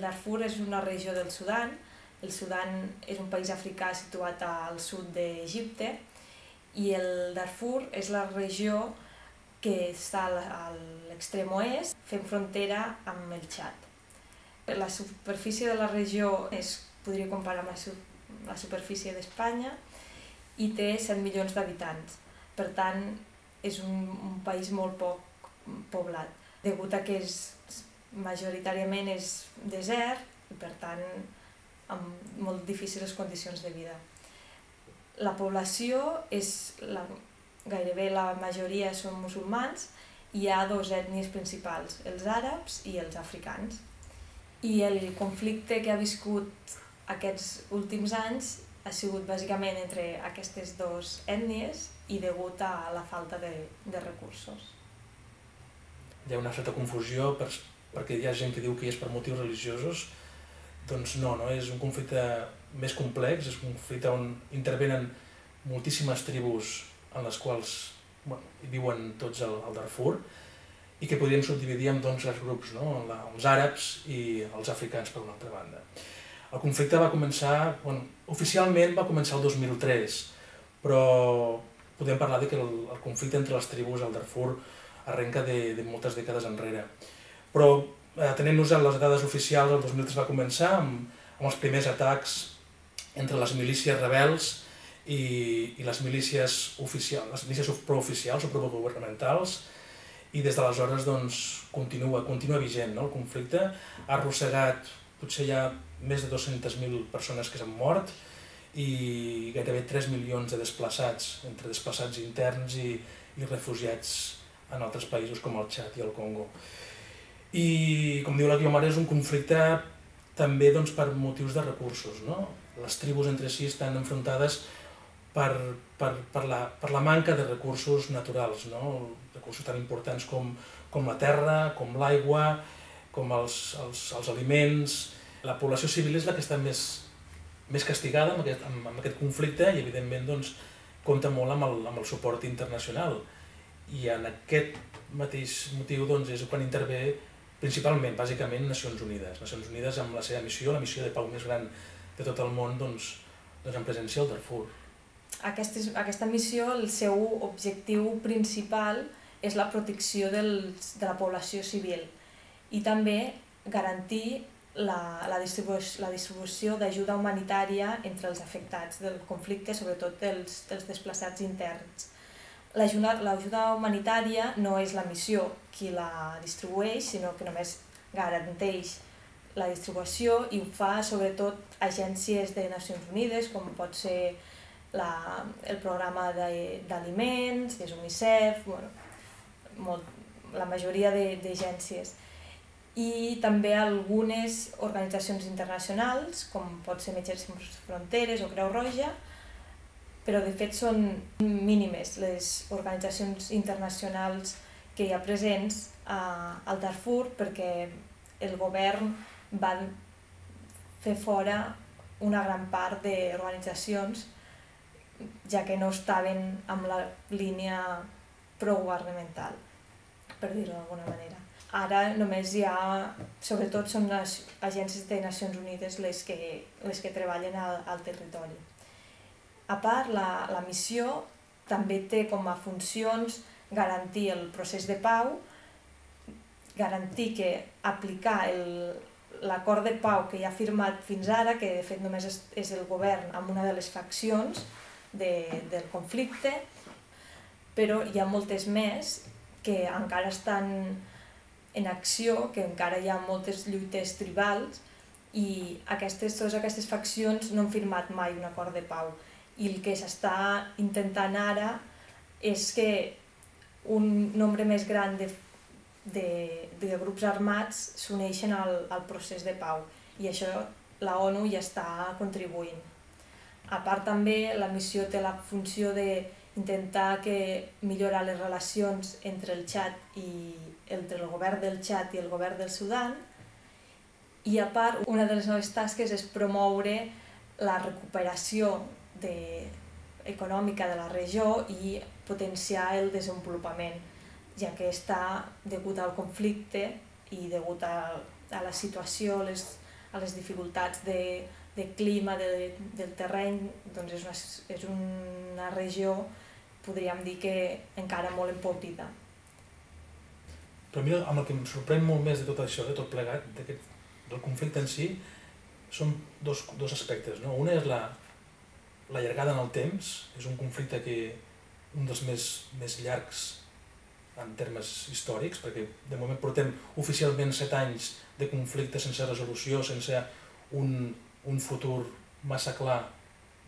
Darfur és una regió del Sudan. El Sudan és un país africà situat al sud d'Egipte i el Darfur és la regió que està a l'extrem oest, fent frontera amb el Txad. La superfície de la regió podria comparar amb la superfície d'Espanya i té 7 milions d'habitants. Per tant, és un país molt poc poblat, degut a que majoritàriament és desert i per tant amb molt difícils condicions de vida. La població gairebé la majoria són musulmans i hi ha 2 ètnies principals, els àrabs i els africans. I el conflicte que ha viscut aquests últims anys ha sigut bàsicament entre aquestes 2 ètnies i degut a la falta de recursos. Hi ha una certa confusió perquè hi ha gent que diu que és per motius religiosos. Doncs no, és un conflicte més complex, és un conflicte on intervenen moltíssimes tribus en les quals hi viuen tots al Darfur i que podríem subdividir en 2 grups, els àrabs i els africans per una altra banda. El conflicte va començar, oficialment va començar el 2003, però podem parlar que el conflicte entre les tribus al Darfur arrenca de moltes dècades enrere. Però atenent-nos a les dades oficials, el 2003 va començar amb els primers atacs entre les milícies rebels i les milícies prooficials o progovernamentals, i des d'aleshores continua vigent. El conflicte ha arrossegat potser ja més de 200.000 persones que s'han mort i gairebé 3 milions de desplaçats, entre desplaçats interns i refugiats en altres països com el Txad i el Congo. I, com diu la Guiomar, és un conflicte també per motius de recursos. Les tribus entre si estan enfrontades per la manca de recursos naturals, recursos tan importants com la terra, com l'aigua, com els aliments. La població civil és la que està més castigada amb aquest conflicte i, evidentment, compta molt amb el suport internacional. I en aquest mateix motiu és quan intervé principalment, bàsicament, Nacions Unides. Nacions Unides amb la seva missió, la missió de pau més gran de tot el món, en presència al Darfur. Aquesta missió, el seu objectiu principal és la protecció de la població civil i també garantir la distribució d'ajuda humanitària entre els afectats del conflicte, sobretot dels desplaçats interns. L'ajuda humanitària no és la missió qui la distribueix, sinó que només garanteix la distribució i ho fa sobretot agències de Nacions Unides, com pot ser el programa d'aliments, des UNICEF, la majoria d'agències. I també algunes organitzacions internacionals, com pot ser Metges Sense Fronteres o Creu Roja, però de fet són mínimes les organitzacions internacionals que hi ha presents al Darfur perquè el govern va fer fora una gran part d'organitzacions ja que no estaven amb la línia progovernamental, per dir-ho d'alguna manera. Ara només hi ha, sobretot són les agències de Nacions Unides les que treballen al territori. A part, la missió també té com a funcions garantir el procés de pau, garantir que aplicar l'acord de pau que ja ha firmat fins ara, que de fet només és el govern amb una de les faccions del conflicte, però hi ha moltes més que encara estan en acció, que encara hi ha moltes lluites tribals i totes aquestes faccions no han firmat mai un acord de pau. I el que s'està intentant ara és que un nombre més gran de grups armats s'uneixen al procés de pau i això la ONU ja està contribuint. A part també la missió té la funció d'intentar millorar les relacions entre el govern del Txad i el govern del Sudan i a part una de les noves tasques és promoure la recuperació econòmica de la regió i potenciar el desenvolupament, ja que està degut al conflicte i degut a la situació, a les dificultats de clima, del terreny, doncs és una regió, podríem dir que encara molt empobrida. Però a mi amb el que em sorprèn molt més de tot això, de tot plegat, del conflicte en si, són dos aspectes, no? Una és la llargada en el temps, és un conflicte que un dels més llargs en termes històrics, perquè de moment portem oficialment 7 anys de conflicte sense resolució, sense un futur massa clar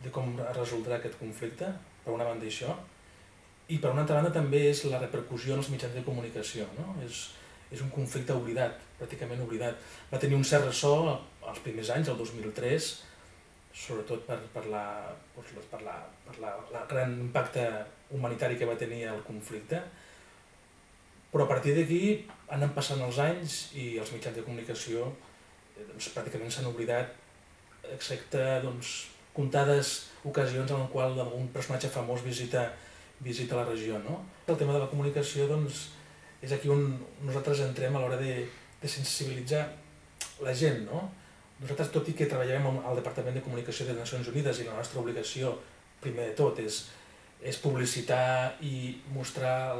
de com es resoldrà aquest conflicte, per una banda això, i per una altra banda també és la repercussió en els mitjans de comunicació, no? És un conflicte oblidat, pràcticament oblidat. Va tenir un cert ressò als primers anys, el 2003, sobretot per el gran impacte humanitari que va tenir el conflicte, però a partir d'aquí han anat passant els anys i els mitjans de comunicació pràcticament s'han oblidat, excepte comptades ocasions en les quals algun personatge famós visita la regió. El tema de la comunicació és aquí on nosaltres entrem a l'hora de sensibilitzar la gent. Nosaltres, tot i que treballem al Departament de Comunicació de les Nacions Unides i la nostra obligació, primer de tot, és publicitar i mostrar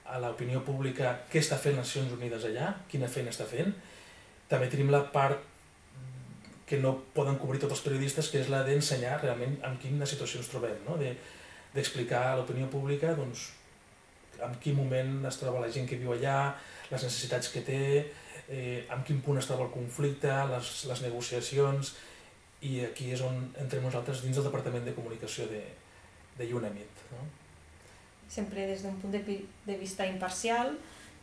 a l'opinió pública què està fent les Nacions Unides allà, quina feina està fent, també tenim la part que no poden cobrir tots els periodistes, que és la d'ensenyar realment en quina situació ens trobem, d'explicar a l'opinió pública en quin moment es troba la gent que viu allà, les necessitats que té, en quin punt es troba el conflicte, les negociacions, i aquí és on entrem nosaltres dins del Departament de Comunicació de UNAMID. Sempre des d'un punt de vista imparcial,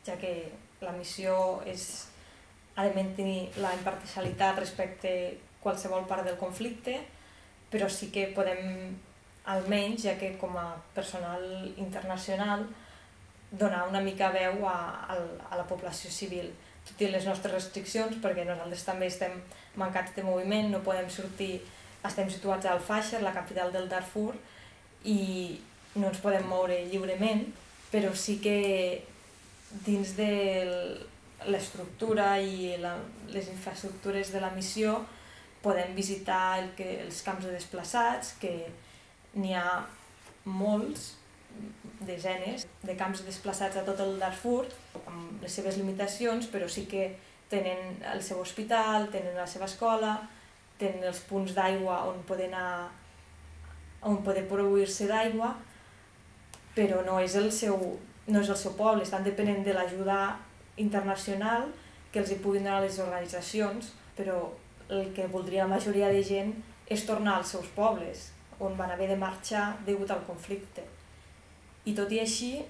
ja que la missió ha de mantenir la imparcialitat respecte a qualsevol part del conflicte, però sí que podem, almenys, ja que com a personal internacional, donar una mica veu a la població civil, tot i les nostres restriccions, perquè nosaltres també estem mancats de moviment, no podem sortir, estem situats a Al-Fasher, la capital del Darfur, i no ens podem moure lliurement, però sí que dins de l'estructura i les infraestructures de la missió podem visitar els camps de desplaçats, que n'hi ha molts, desenes de camps desplaçats a tot el Darfur, amb les seves limitacions, però sí que tenen el seu hospital, tenen la seva escola, tenen els punts d'aigua on poder produir-se d'aigua, però no és el seu poble, estan depenent de l'ajuda internacional que els hi puguin donar les organitzacions, però el que voldria la majoria de gent és tornar als seus pobles, on van haver de marxar degut al conflicte. I tot i així,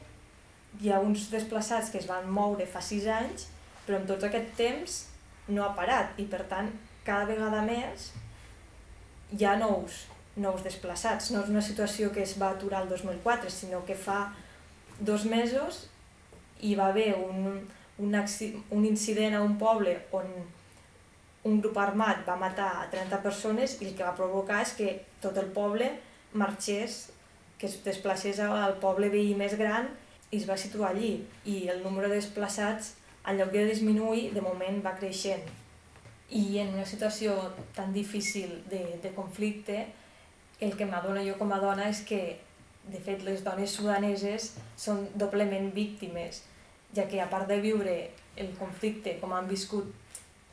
hi ha uns desplaçats que es van moure fa 6 anys, però en tot aquest temps no ha parat, i per tant, cada vegada més hi ha nous desplaçats. No és una situació que es va aturar el 2004, sinó que fa 2 mesos hi va haver un incident a un poble on un grup armat va matar a 30 persones i el que va provocar és que tot el poble marxés, que es desplacés al poble veí més gran i es va situar allí. I el número de desplaçats, en lloc de disminuir, de moment va creixent. I en una situació tan difícil de conflicte, el que m'adona jo com a dona és que, de fet, les dones sudaneses són doblement víctimes, ja que a part de viure el conflicte com han viscut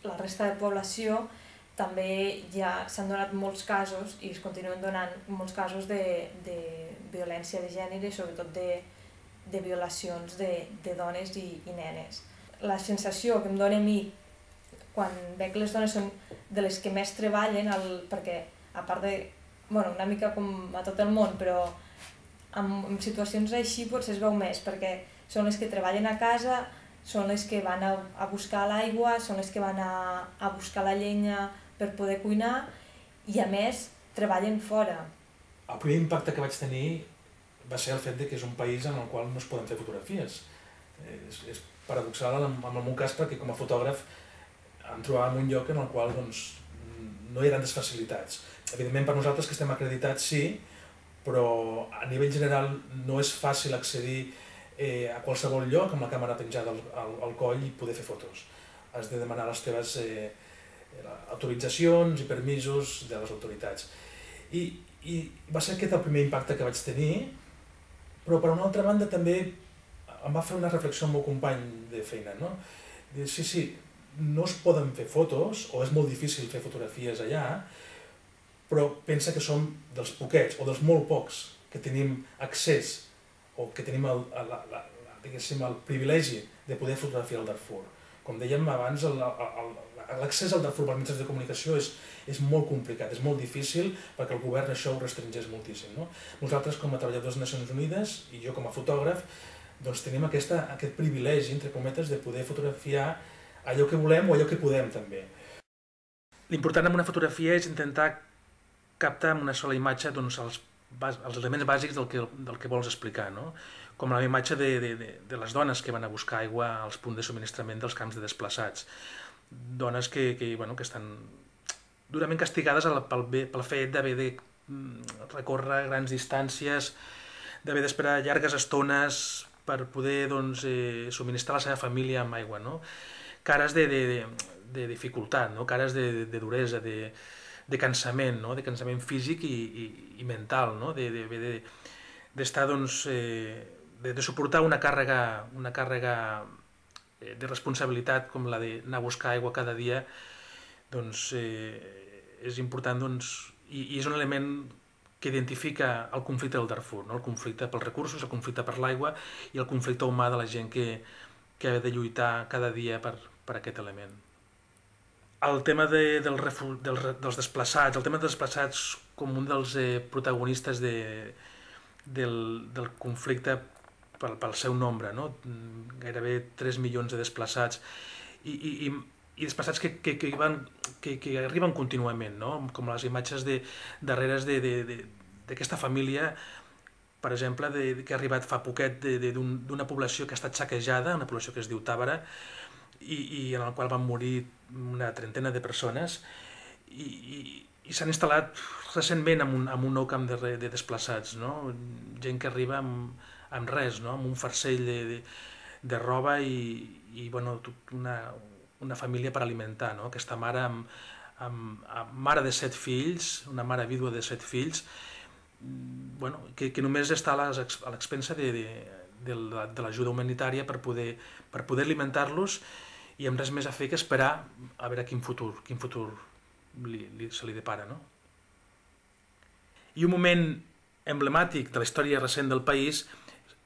la resta de població, també ja s'han donat molts casos i es continuen donant molts casos de violència de gènere, sobretot de violacions de dones i nenes. La sensació que em dona a mi quan veig que les dones són de les que més treballen, perquè a part de, una mica com a tot el món, però en situacions així potser es veu més, perquè són les que treballen a casa, són les que van a buscar l'aigua, són les que van a buscar la llenya per poder cuinar i, a més, treballen fora. El primer impacte que vaig tenir va ser el fet que és un país en el qual no es poden fer fotografies. És paradoxal en el meu cas perquè com a fotògraf em trobava en un lloc en el qual no hi ha tantes facilitats. Evidentment per nosaltres que estem acreditats sí, però a nivell general no és fàcil accedir a qualsevol lloc amb la càmera penjada al coll i poder fer fotos. Has de demanar les teves autoritzacions i permisos de les autoritats. I va ser aquest el primer impacte que vaig tenir, però per una altra banda també em va fer una reflexió amb el meu company de feina, no? Sí, no es poden fer fotos, o és molt difícil fer fotografies allà, però pensa que som dels poquets, o dels molt pocs, que tenim accés, o que tenim el privilegi de poder fotografiar el Darfur. Com dèiem abans, l'accés al Darfur pels mitjans de comunicació és molt complicat, és molt difícil perquè el govern això ho restringeix moltíssim. Nosaltres, com a treballadors de Nacions Unides, i jo com a fotògraf, doncs tenim aquest privilegi, entre cometes, de poder fotografiar allò que volem o allò que podem també. L'important en una fotografia és intentar captar en una sola imatge els elements bàsics del que vols explicar, no? Com la imatge de les dones que van a buscar aigua als punts de subministrament dels camps de desplaçats. Dones que estan durament castigades pel fet d'haver de recórrer grans distàncies, d'haver d'esperar llargues estones per poder subministrar la seva família amb aigua. Cares de dificultat, cares de duresa, de cansament, de cansament físic i mental, d'estar, de suportar una càrrega de responsabilitat com la d'anar a buscar aigua cada dia, és important i és un element que identifica el conflicte del Darfur, el conflicte pels recursos, el conflicte per l'aigua i el conflicte humà de la gent que ha de lluitar cada dia per aquest element. El tema dels desplaçats com un dels protagonistes del conflicte pel seu nombre, gairebé 3 milions de desplaçats i desplaçats que arriben contínuament, com les imatges darreres d'aquesta família, per exemple, que ha arribat fa poquet d'una població que ha estat saquejada, una població que es diu Tàbara, i en la qual van morir una trentena de persones, i s'han instal·lat recentment en un nou camp de desplaçats, gent que arriba amb res, amb un farcell de roba i una família per alimentar, aquesta mare mare de 7 fills, una mare vídua de 7 fills, que només està a l'expensa de l'ajuda humanitària per poder alimentar-los i amb res més a fer que esperar a veure quin futur se li depara. I un moment emblemàtic de la història recent del país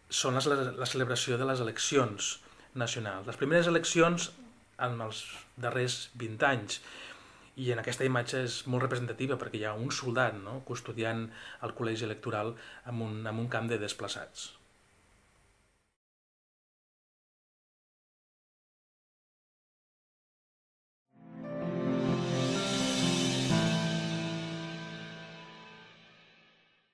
són la celebració de les eleccions nacionals. Les primeres eleccions en els darrers 20 anys, i en aquesta imatge és molt representativa perquè hi ha un soldat custodiant el col·legi electoral en un camp de desplaçats.